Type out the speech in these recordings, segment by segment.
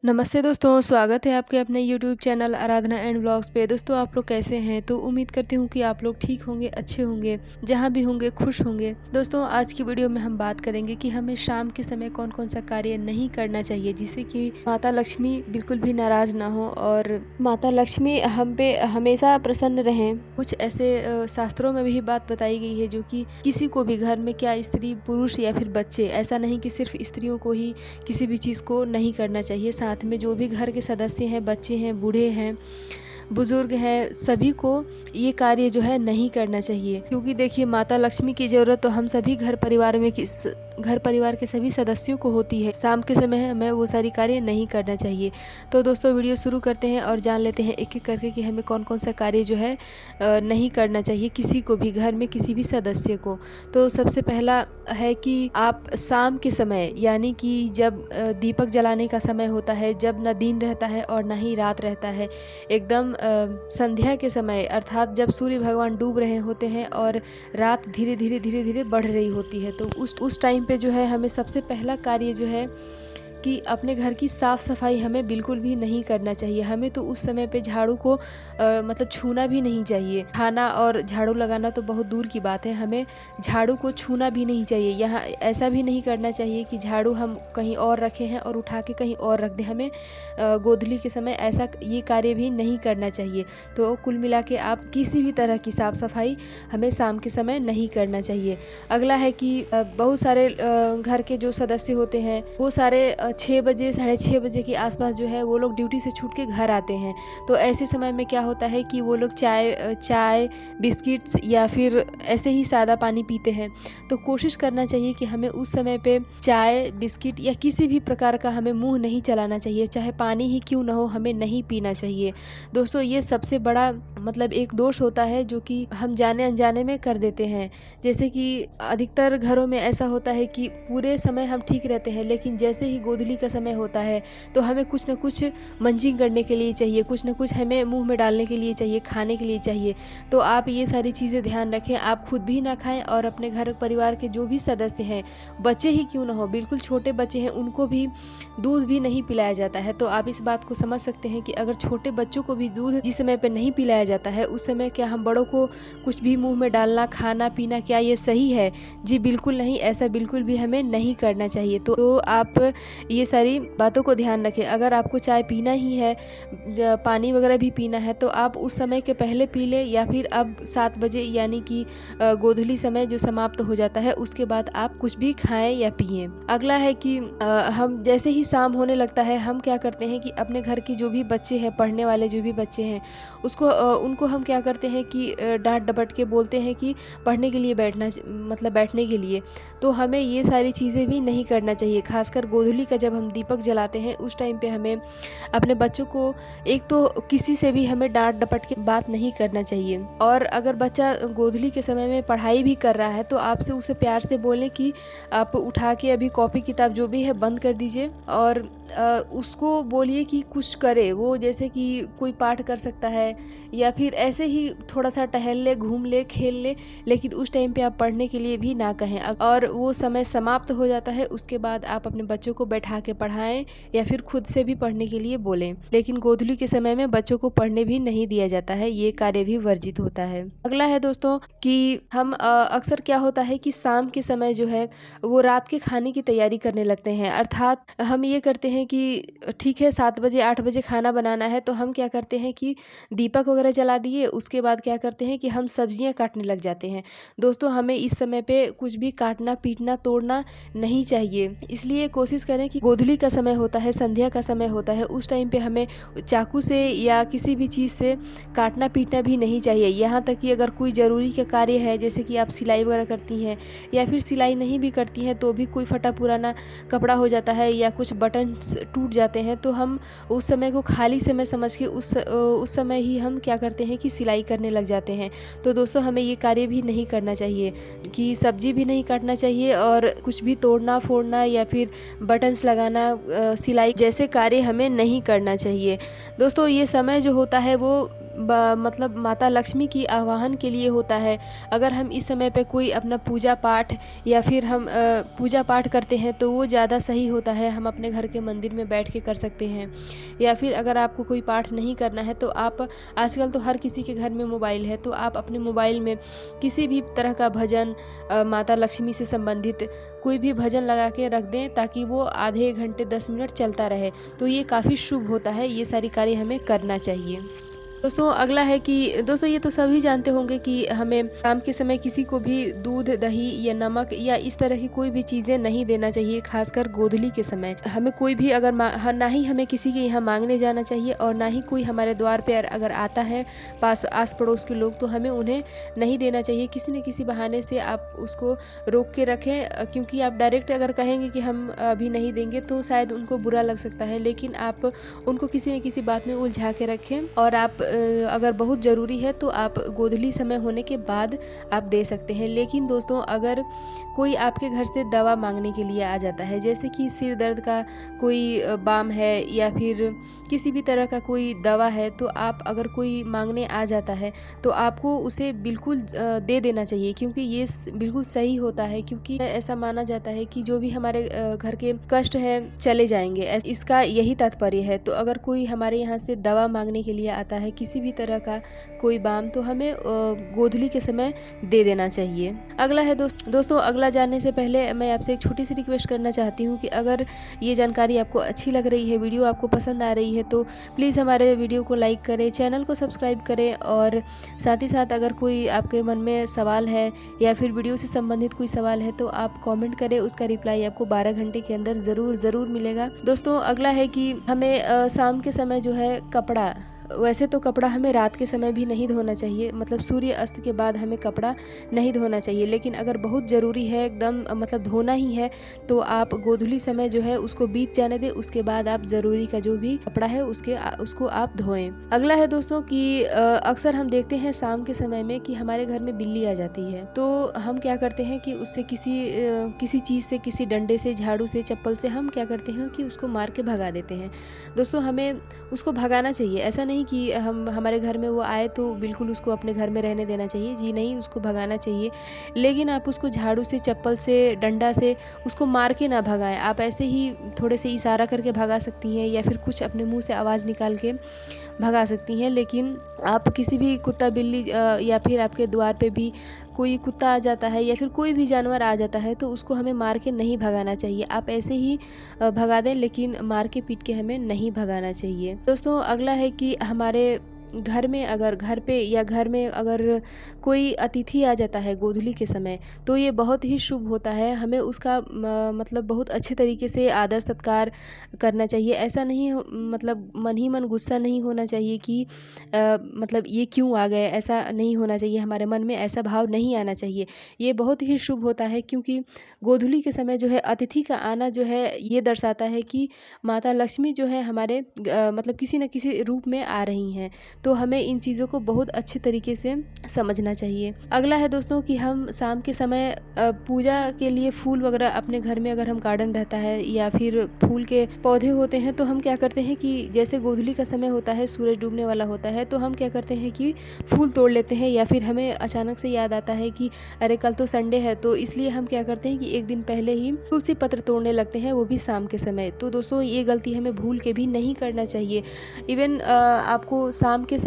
नमस्ते दोस्तों, स्वागत है आपके अपने YouTube channel Aradhana and vlogs पे। दोस्तों आप लोग कैसे हैं? तो उम्मीद करती हूँ कि आप लोग ठीक होंगे, अच्छे होंगे, जहाँ भी होंगे खुश होंगे। दोस्तों आज की वीडियो में हम बात करेंगे कि हमें शाम के समय कौन कौन सा कार्य नहीं करना चाहिए जिससे कि माता लक्ष्मी बिल्कुल भी नाराज ना हो और माता लक्ष्मी हम पे हमेशा प्रसन्न रहें। कुछ ऐसे शास्त्रों में भी बात बताई गई है जो कि किसी को भी घर में, क्या स्त्री पुरुष या फिर बच्चे, ऐसा नहीं कि सिर्फ स्त्रियों को ही किसी भी चीज़ को नहीं करना चाहिए। साथ में जो भी घर के सदस्य हैं, बच्चे हैं, बूढ़े हैं, बुजुर्ग हैं, सभी को ये कार्य जो है नहीं करना चाहिए। क्योंकि देखिए माता लक्ष्मी की ज़रूरत तो हम सभी घर परिवार के सभी सदस्यों को होती है। शाम के समय हमें वो सारी कार्य नहीं करना चाहिए। तो दोस्तों वीडियो शुरू करते हैं और जान लेते हैं एक एक करके कि हमें कौन कौन सा कार्य जो है नहीं करना चाहिए किसी को भी, घर में किसी भी सदस्य को। तो सबसे पहला है कि आप शाम के समय, यानी कि जब दीपक जलाने का समय होता है, जब न दिन रहता है और न ही रात रहता है, एकदम संध्या के समय, अर्थात जब सूर्य भगवान डूब रहे होते हैं और रात धीरे धीरे बढ़ रही होती है, तो उस टाइम पे जो है हमें सबसे पहला कार्य जो है कि अपने घर की साफ़ सफाई हमें बिल्कुल भी नहीं करना चाहिए। हमें तो उस समय पे झाड़ू को मतलब छूना भी नहीं चाहिए। खाना और झाड़ू लगाना तो बहुत दूर की बात है, हमें झाड़ू को छूना भी नहीं चाहिए। यहाँ ऐसा भी नहीं करना चाहिए कि झाड़ू हम कहीं और रखे हैं और उठा के कहीं और रख दें। हमें गोधूली के समय ऐसा ये कार्य भी नहीं करना चाहिए। तो कुल मिला के आप किसी भी तरह की साफ़ सफाई हमें शाम के समय नहीं करना चाहिए। अगला है कि बहुत सारे घर के जो सदस्य होते हैं वो सारे 6 बजे, साढ़े 6 बजे के आसपास जो है वो लोग ड्यूटी से छूट के घर आते हैं। तो ऐसे समय में क्या होता है कि वो लोग चाय, बिस्किट्स या फिर ऐसे ही सादा पानी पीते हैं। तो कोशिश करना चाहिए कि हमें उस समय पे चाय, बिस्किट या किसी भी प्रकार का हमें मुंह नहीं चलाना चाहिए, चाहे पानी ही क्यों ना हो, हमें नहीं पीना चाहिए। दोस्तों ये सबसे बड़ा मतलब एक दोष होता है जो कि हम जाने अनजाने में कर देते हैं। जैसे कि अधिकतर घरों में ऐसा होता है कि पूरे समय हम ठीक रहते हैं, लेकिन जैसे ही गोधूली का समय होता है तो हमें कुछ न कुछ मंचिंग करने के लिए चाहिए, कुछ न कुछ हमें मुंह में डालने के लिए चाहिए, खाने के लिए चाहिए। तो आप ये सारी चीज़ें ध्यान रखें, आप खुद भी ना खाएं और अपने घर परिवार के जो भी सदस्य हैं, बच्चे ही क्यों ना हो, बिल्कुल छोटे बच्चे हैं, उनको भी दूध भी नहीं पिलाया जाता है। तो आप इस बात को समझ सकते हैं कि अगर छोटे बच्चों को भी दूध जिस समय पर नहीं पिलाया जाता है, उस समय क्या हम बड़ों को कुछ भी मुंह में डालना, खाना पीना, क्या ये सही है? जी बिल्कुल नहीं, ऐसा बिल्कुल भी हमें नहीं करना चाहिए। तो आप ये सारी बातों को ध्यान रखें। अगर आपको चाय पीना ही है, पानी वगैरह भी पीना है, तो आप उस समय के पहले पी लें या फिर अब 7 बजे यानी कि गोधूली समय जो समाप्त हो जाता है उसके बाद आप कुछ भी खाएं या पिएं। अगला है कि हम जैसे ही शाम होने लगता है, हम क्या करते हैं कि अपने घर के जो भी बच्चे हैं, पढ़ने वाले जो भी बच्चे हैं, उनको हम क्या करते हैं कि डांट डपट के बोलते हैं कि पढ़ने के लिए बैठने के लिए। तो हमें ये सारी चीज़ें भी नहीं करना चाहिए। खासकर गोधूली का जब हम दीपक जलाते हैं उस टाइम पे हमें अपने बच्चों को, एक तो किसी से भी हमें डांट डपट के बात नहीं करना चाहिए। और अगर बच्चा गोधूली के समय में पढ़ाई भी कर रहा है तो आपसे उसे प्यार से बोलें कि आप उठा के अभी कॉपी किताब जो भी है बंद कर दीजिए और उसको बोलिए कि कुछ करे वो, जैसे कि कोई पाठ कर सकता है या फिर ऐसे ही थोड़ा सा टहल ले, घूम ले, खेल ले, लेकिन उस टाइम पे आप पढ़ने के लिए भी ना कहें। और वो समय समाप्त हो जाता है उसके बाद आप अपने बच्चों को बैठा के पढ़ाएं या फिर खुद से भी पढ़ने के लिए बोलें। लेकिन गोधूली के समय में बच्चों को पढ़ने भी नहीं दिया जाता है, ये कार्य भी वर्जित होता है। अगला है दोस्तों कि हम अक्सर क्या होता है कि शाम के समय जो है वो रात के खाने की तैयारी करने लगते हैं। अर्थात हम ये करते हैं कि ठीक है 7 बजे 8 बजे खाना बनाना है, तो हम क्या करते हैं कि दीपक वगैरह जला दिए, उसके बाद क्या करते हैं कि हम सब्जियां काटने लग जाते हैं। दोस्तों हमें इस समय पे कुछ भी काटना, पीटना, तोड़ना नहीं चाहिए। इसलिए कोशिश करें कि गोधूली का समय होता है, संध्या का समय होता है, उस टाइम पे हमें चाकू से या किसी भी चीज़ से काटना पीटना भी नहीं चाहिए। यहाँ तक कि अगर कोई ज़रूरी का कार्य है, जैसे कि आप सिलाई वगैरह करती हैं या फिर सिलाई नहीं भी करती हैं तो भी कोई फटा पुराना कपड़ा हो जाता है या कुछ बटन टूट जाते हैं, तो हम उस समय को खाली समय समझ के उस समय ही हम क्या करते हैं कि सिलाई करने लग जाते हैं। तो दोस्तों हमें ये कार्य भी नहीं करना चाहिए कि सब्जी भी नहीं काटना चाहिए और कुछ भी तोड़ना फोड़ना या फिर बटन्स लगाना, सिलाई जैसे कार्य हमें नहीं करना चाहिए। दोस्तों ये समय जो होता है वो मतलब माता लक्ष्मी की आवाहन के लिए होता है। अगर हम इस समय पे कोई अपना पूजा पाठ या फिर हम पूजा पाठ करते हैं तो वो ज़्यादा सही होता है। हम अपने घर के मंदिर में बैठ के कर सकते हैं, या फिर अगर आपको कोई पाठ नहीं करना है तो आप, आजकल तो हर किसी के घर में मोबाइल है, तो आप अपने मोबाइल में किसी भी तरह का भजन माता लक्ष्मी से संबंधित कोई भी भजन लगा के रख दें, ताकि वो आधे घंटे 10 मिनट चलता रहे। तो ये काफ़ी शुभ होता है, ये सारी कार्य हमें करना चाहिए। दोस्तों अगला है कि दोस्तों ये तो सभी जानते होंगे कि हमें शाम के समय किसी को भी दूध, दही या नमक या इस तरह की कोई भी चीज़ें नहीं देना चाहिए, खासकर गोधूली के समय। हमें कोई भी अगर ना ही हमें किसी के यहाँ मांगने जाना चाहिए, और ना ही कोई हमारे द्वार पे अगर आता है पास आस पड़ोस के लोग, तो हमें उन्हें नहीं देना चाहिए। किसी न किसी बहाने से आप उसको रोक के रखें, क्योंकि आप डायरेक्ट अगर कहेंगे कि हम अभी नहीं देंगे तो शायद उनको बुरा लग सकता है, लेकिन आप उनको किसी न किसी बात में उलझा के रखें। और आप अगर बहुत ज़रूरी है तो आप गोधूली समय होने के बाद आप दे सकते हैं। लेकिन दोस्तों अगर कोई आपके घर से दवा मांगने के लिए आ जाता है, जैसे कि सिर दर्द का कोई बाम है या फिर किसी भी तरह का कोई दवा है, तो आप अगर कोई मांगने आ जाता है तो आपको उसे बिल्कुल दे देना चाहिए, क्योंकि ये बिल्कुल सही होता है। क्योंकि ऐसा माना जाता है कि जो भी हमारे घर के कष्ट हैं चले जाएंगे, इसका यही तात्पर्य है। तो अगर कोई हमारे यहाँ से दवा मांगने के लिए आता है, किसी भी तरह का कोई बाम, तो हमें गोधूली के समय दे देना चाहिए। अगला है दोस्तों अगला जानने से पहले मैं आपसे एक छोटी सी रिक्वेस्ट करना चाहती हूँ कि अगर ये जानकारी आपको अच्छी लग रही है, वीडियो आपको पसंद आ रही है, तो प्लीज़ हमारे वीडियो को लाइक करें, चैनल को सब्सक्राइब करें, और साथ ही साथ अगर कोई आपके मन में सवाल है या फिर वीडियो से संबंधित कोई सवाल है तो आप कमेंट करें, उसका रिप्लाई आपको 12 घंटे के अंदर ज़रूर मिलेगा। दोस्तों अगला है कि हमें शाम के समय जो है कपड़ा, वैसे तो कपड़ा हमें रात के समय भी नहीं धोना चाहिए, मतलब सूर्य अस्त के बाद हमें कपड़ा नहीं धोना चाहिए। लेकिन अगर बहुत ज़रूरी है, एकदम मतलब धोना ही है, तो आप गोधूली समय जो है उसको बीत जाने दें, उसके बाद आप ज़रूरी का जो भी कपड़ा है उसको आप धोएं। अगला है दोस्तों कि अक्सर हम देखते हैं शाम के समय में कि हमारे घर में बिल्ली आ जाती है, तो हम क्या करते हैं कि उससे किसी चीज़ से, किसी डंडे से, झाड़ू से, चप्पल से हम क्या करते हैं कि उसको मार के भगा देते हैं। दोस्तों हमें उसको भगाना चाहिए, ऐसा नहीं कि हमारे घर में वो आए तो बिल्कुल उसको अपने घर में रहने देना चाहिए, जी नहीं, उसको भगाना चाहिए। लेकिन आप उसको झाड़ू से, चप्पल से, डंडा से उसको मार के ना भगाएं। आप ऐसे ही थोड़े से इशारा करके भगा सकती हैं, या फिर कुछ अपने मुंह से आवाज़ निकाल के भगा सकती हैं। लेकिन आप किसी भी कुत्ता, बिल्ली या फिर आपके द्वार पे भी कोई कुत्ता आ जाता है या फिर कोई भी जानवर आ जाता है, तो उसको हमें मार के नहीं भगाना चाहिए। आप ऐसे ही भगा दें, लेकिन मार के पीट के हमें नहीं भगाना चाहिए। दोस्तों अगला है कि हमारे घर में, अगर घर पे या घर में अगर कोई अतिथि आ जाता है गोधूली के समय, तो ये बहुत ही शुभ होता है। हमें उसका मतलब बहुत अच्छे तरीके से आदर सत्कार करना चाहिए। ऐसा नहीं मतलब मन ही मन गुस्सा नहीं होना चाहिए कि मतलब ये क्यों आ गए, ऐसा नहीं होना चाहिए। हमारे मन में ऐसा भाव नहीं आना चाहिए। ये बहुत ही शुभ होता है, क्योंकि गोधूली के समय जो है अतिथि का आना जो है ये दर्शाता है कि माता लक्ष्मी जो है हमारे मतलब किसी न किसी रूप में आ रही हैं। तो हमें इन चीज़ों को बहुत अच्छे तरीके से समझना चाहिए। अगला है दोस्तों कि हम शाम के समय पूजा के लिए फूल वगैरह अपने घर में, अगर हम गार्डन रहता है या फिर फूल के पौधे होते हैं, तो हम क्या करते हैं कि जैसे गोधूली का समय होता है, सूरज डूबने वाला होता है, तो हम क्या करते हैं कि फूल तोड़ लेते हैं, या फिर हमें अचानक से याद आता है कि अरे कल तो संडे है, तो इसलिए हम क्या करते हैं कि एक दिन पहले ही तुलसी पत्र तोड़ने लगते हैं, वो भी शाम के समय। तो दोस्तों ये गलती हमें भूल के भी नहीं करना चाहिए। इवन आपको शाम के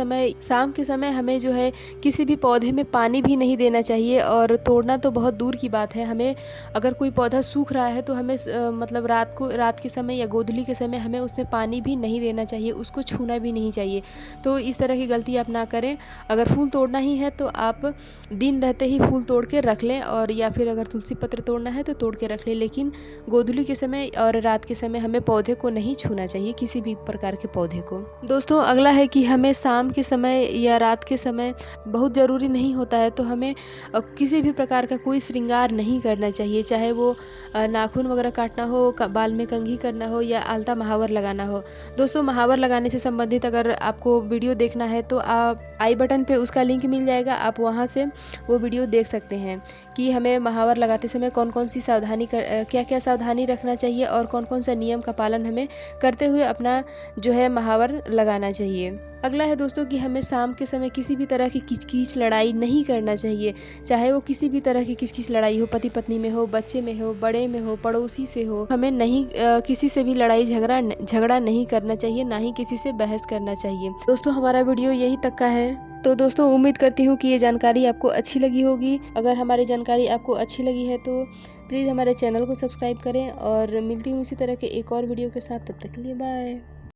समय हमें जो है किसी भी पौधे में पानी भी नहीं देना चाहिए, और तोड़ना तो बहुत दूर की बात है। हमें अगर कोई पौधा सूख रहा है तो हमें मतलब रात के समय या गोधूली के समय हमें उसमें पानी भी नहीं देना चाहिए, उसको छूना भी नहीं चाहिए। तो इस तरह की गलती आप ना करें। अगर फूल तोड़ना ही है तो आप दिन रहते ही फूल तोड़ के रख लें, और या फिर अगर तुलसी पत्र तोड़ना है तो तोड़ के रख लें। लेकिन गोधूली के समय और रात के समय हमें पौधे को नहीं छूना चाहिए, किसी भी प्रकार के पौधे को। दोस्तों अगला है कि हमें शाम के समय या रात के समय, बहुत ज़रूरी नहीं होता है तो हमें किसी भी प्रकार का कोई श्रृंगार नहीं करना चाहिए, चाहे वो नाखून वगैरह काटना हो, बाल में कंघी करना हो, या आलता महावर लगाना हो। दोस्तों महावर लगाने से संबंधित अगर आपको वीडियो देखना है तो आप आई बटन पे उसका लिंक मिल जाएगा, आप वहाँ से वो वीडियो देख सकते हैं कि हमें महावर लगाते समय कौन कौन सी क्या क्या सावधानी रखना चाहिए और कौन कौन सा नियम का पालन हमें करते हुए अपना जो है महावर लगाना चाहिए। अगला है दोस्तों कि हमें शाम के समय किसी भी तरह की किचकिच लड़ाई नहीं करना चाहिए, चाहे वो किसी भी तरह की किचकिच लड़ाई हो, पति पत्नी में हो, बच्चे में हो, बड़े में हो, पड़ोसी से हो, हमें नहीं किसी से भी लड़ाई झगड़ा नहीं करना चाहिए, ना ही किसी से बहस करना चाहिए। दोस्तों हमारा वीडियो यही तक का है। तो दोस्तों उम्मीद करती हूँ कि ये जानकारी आपको अच्छी लगी होगी। अगर हमारी जानकारी आपको अच्छी लगी है तो प्लीज़ हमारे चैनल को सब्सक्राइब करें और मिलती हूँ इसी तरह के एक और वीडियो के साथ। तब तक के लिए बाय।